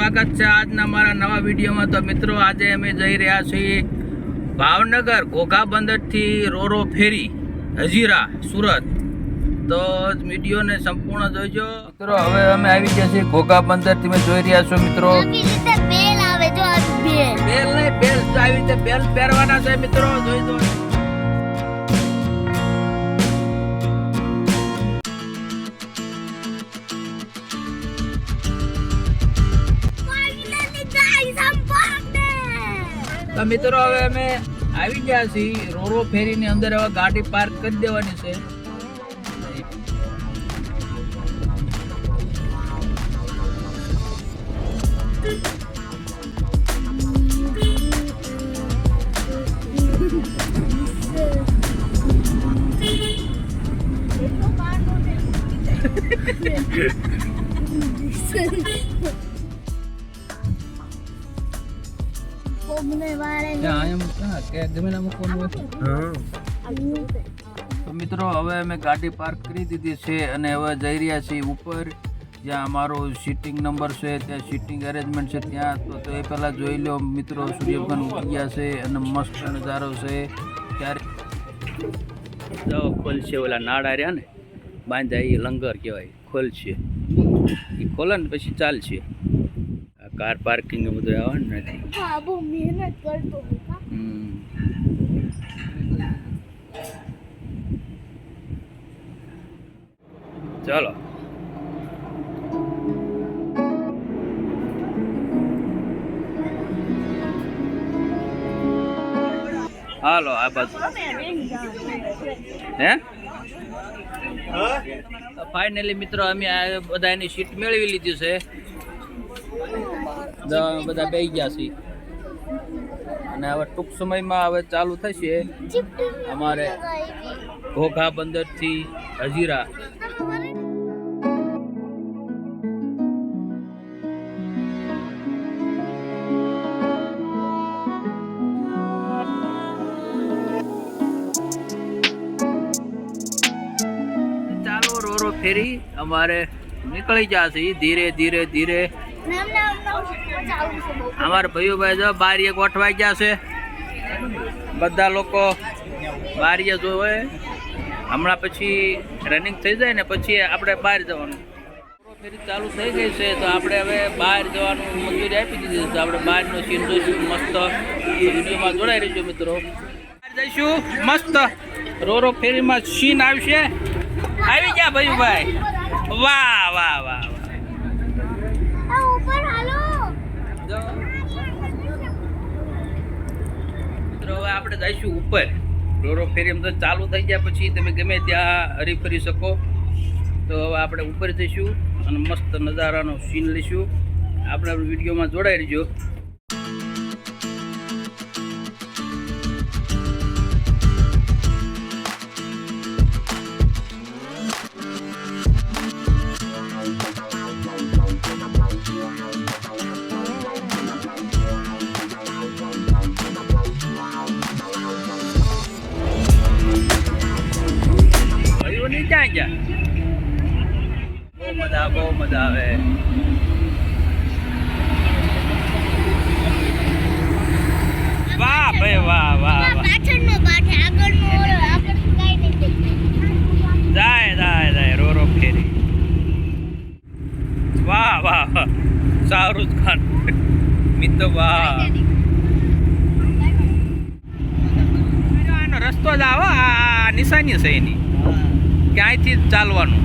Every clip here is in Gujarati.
સ્વાગત છે આજના મારા નવા વિડીયોમાં। તો મિત્રો આજે અમે જઈ રહ્યા છીએ ભાવનગર ઘોઘા બંદરથી રોરો ફેરી હજીરા સુરત। તો વિડીયોને સંપૂર્ણ જોઈજો મિત્રો। હવે અમે આવી ગયા છીએ ઘોઘા બંદરથી। તમે જોઈ રહ્યા છો મિત્રો, આવી રીતે બેલ આવે જો આ બેલ નહીં બેલ આવી રીતે બેલ પહેરવાના છે મિત્રો, જોઈ દો। તો મિત્રો હવે અમે આવી ગયા છીએ રોરો ફેરીની અંદર। હવે ગાડી પાર્ક કરી દેવાની છે। તો મિત્રો હવે અમે ગાડી પાર્ક કરી દીધી છે અને હવે જઈ રહ્યા છીએ ઉપર, જ્યાં અમારો સીટિંગ નંબર છે, ત્યાં સીટિંગ અરેન્જમેન્ટ છે ત્યાં। તો એ પહેલાં જોઈ લો મિત્રો, સૂર્યભગવાન ઉગી ગયા છે અને મસ્ત નજારો છે। ત્યારે તો ખોલશે ઓલા નાડા રહ્યા ને બાંધા, એ લંગર કહેવાય, ખોલશે એ ખોલે ને પછી ચાલશે। આ કાર પાર્કિંગ બધું આવવાનું નથી। હા બહુ મહેનત કરતો ચાલો હાલો આ બાજુ હે। ફાઇનલી મિત્રો અમે આ બધા એની સીટ મેળવી લીધી છે, બધા બેસી ગયા છે અને હવે ટૂંક સમયમાં હવે ચાલુ થશે અમારે ઘોઘા બંદરથી હજીરા। ચાલો રોરો ફેરી અમારે નીકળી જશે ધીરે ધીરે ધીરે। અમારા ભાઈઓ ભાઈ જો બારીએ ગોઠવાઈ ગયા છે, બધા લોકો બારીએ જોવે। હમણાં પછી રનિંગ થઈ જાય ને પછી આપણે બહાર જવાનું। ફેરી ચાલુ થઈ ગઈ છે તો આપણે હવે બહાર જવાનું મંજૂરી આપી દીધી છે। આપણે બહારનો સીન જોઈશું મસ્ત, વિડીયોમાં જોડાઈ રહીશું મિત્રો। બહાર જઈશું મસ્ત રોરો ફેરીમાં સીન આવશે। આવી ગયા ભાઈ ભાઈ, વાહ વાહ વાહ ઉપર હાલો મિત્રો। હવે આપણે જઈશું ઉપર રોરો ફેરી એમ તો ચાલુ થઈ ગયા પછી તમે ગમે ત્યાં હરીફરી શકો। તો હવે આપણે ઉપર જઈશું અને મસ્ત નજારાનો સીન લઈશું। આપણે વિડીયોમાં જોડાઈ રહીજો। ક્યાં ગયા? બહુ મજા આવે। વાહ ભાઈ વાહ વાહ પાછળનો પાઠ આગળનો ઓલો આગળ કાઈ નહીં દેખાય। જાય રોરો ફેરી, વાહ વાહ વાહ શાહરુખ ખાન મિત્રો, વાહ આનો રસ્તો જ આવો, આ નિશાની છે એની, ક્યાંયથી ચાલવાનું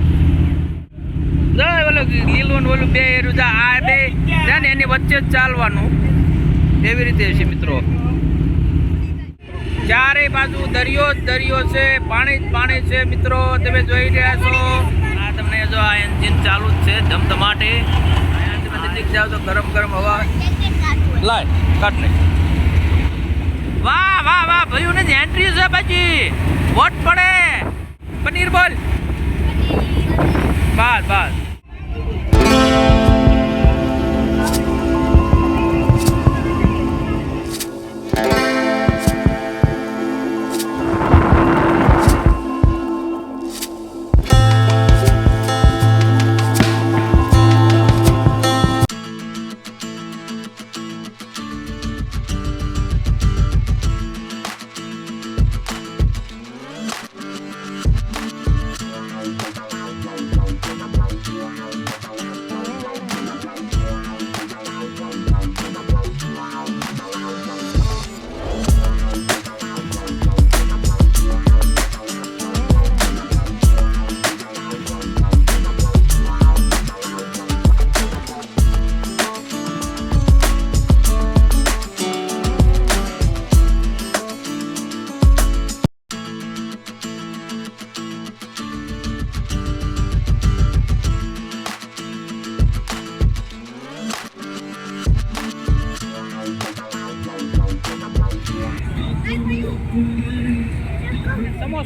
ઓલું લીલું ઓલું બે આ બે છે ને એની વચ્ચે જ ચાલવાનું, એવી રીતે છે મિત્રો। ચારે બાજુ દરિયો જ દરિયો છે, પાણી જ પાણી છે મિત્રો, તમે જોઈ રહ્યા છો। આ તમને જો આ એન્જિન ચાલુ જ છે ધમધમાટે। અહીંયાથી તમે નજીક જાઓ તો ગરમ ગરમ હવા લાય કાઢ ને। વાહ વાહ વાહ ભાઈઓ ને એન્ટ્રી છે પછી વોટ પડે। પનીર બોલ, બસ બસ।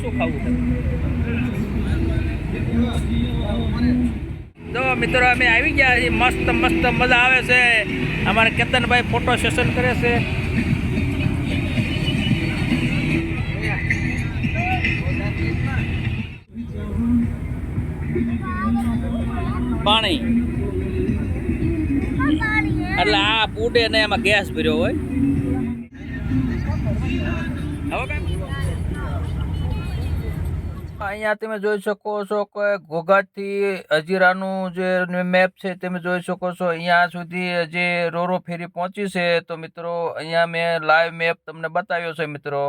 શું ખાવું છે. જો મિત્રો અમે આવી ગયા છીએ, મસ્ત મસ્ત મજા આવે છે. અમારે કેતનભાઈ ફોટો સેશન કરે છે. પાણી એટલે આ પૂટે ને એમાં ગેસ ભર્યો હોય. અહીંયા તમે જોઈ શકો છો કે ઘોઘાથી હજીરાનું જે મેપ છે તમે જોઈ શકો છો. અહીંયા સુધી જે રોરો ફેરી પહોંચી છે. તો મિત્રો અહીંયા મેં લાઈવ મેપ તમને બતાવ્યો છે મિત્રો.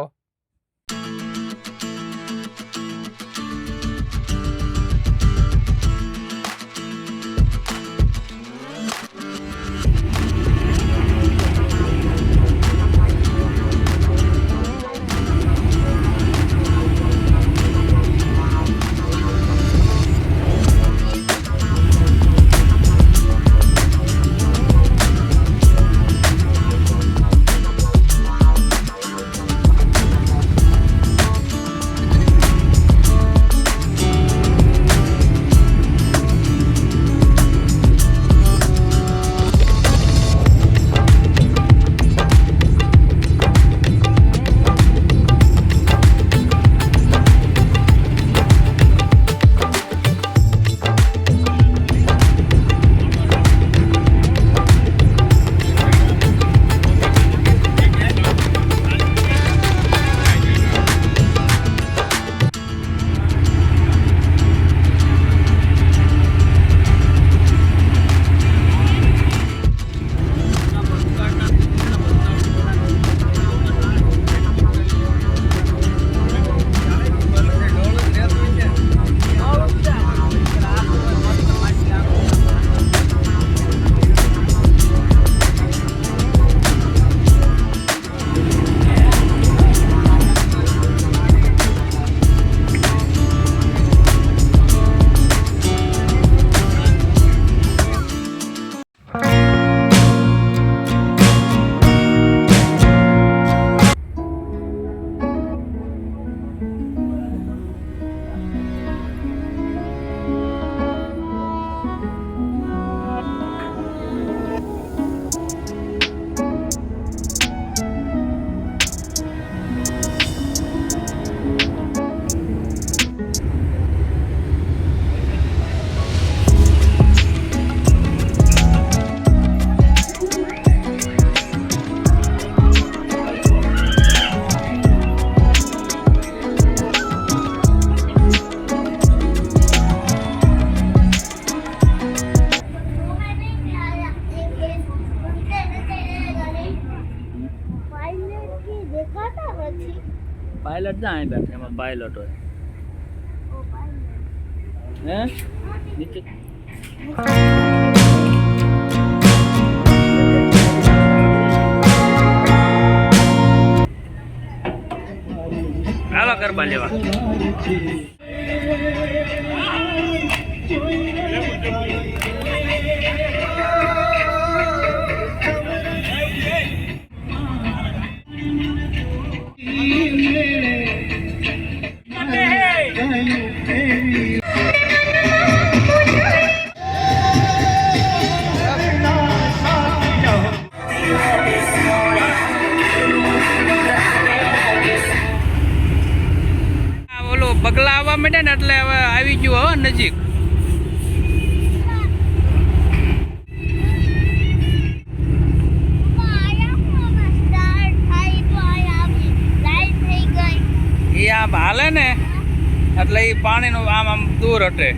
પાયલટ ના અહીં બેઠા, એમાં પાયલટ હોય હે નીચે. હાલો ગરબા લેવા. બગલા આવવા માંડ્યા ને એટલે હવે આવી ગયું હવે નજીક. એ આમ હાલે ને એટલે એ પાણીનું આમ આમ દૂર હટે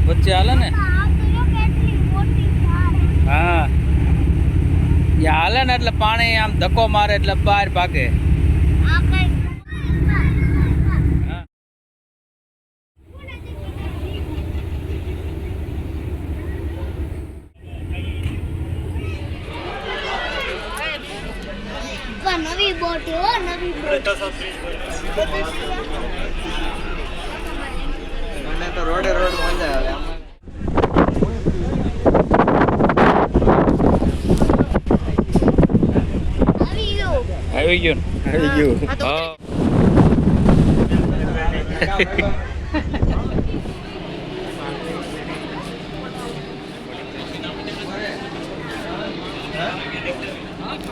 વચ્ચે હાલે ને. હા એ હાલે ને એટલે પાણી આમ ધક્કો મારે એટલે બહાર ભાગે. નવી બોટ હો, નવી બોટ. મને તો રોડે રોડ મજા આવે. આવી ગયું. આવી ગયું. હા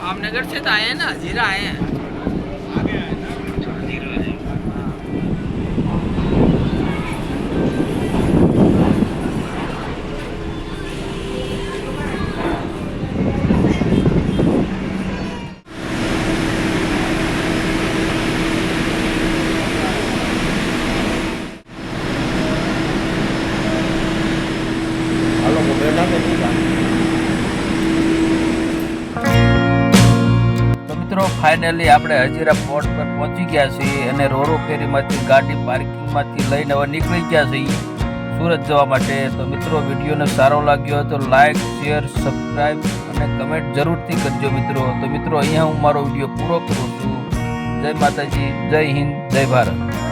आमनगर से तो आए हैं ना, जीरा आए हैं। તો મિત્રો ફાઇનલી આપણે હજીરા પોર્ટ પર પહોંચી ગયા છીએ અને રોરો ફેરીમાંથી ગાડી પાર્કિંગમાંથી લઈને હવે નીકળી ગયા છીએ સુરત જવા માટે. તો મિત્રો વિડીયોને સારો લાગ્યો હોય તો લાઇક, શેર, સબસ્ક્રાઈબ અને કમેન્ટ જરૂરથી કરજો મિત્રો. તો મિત્રો અહીંયા હું મારો વિડીયો પૂરો કરું છું. જય માતાજી, જય હિન્દ, જય ભારત.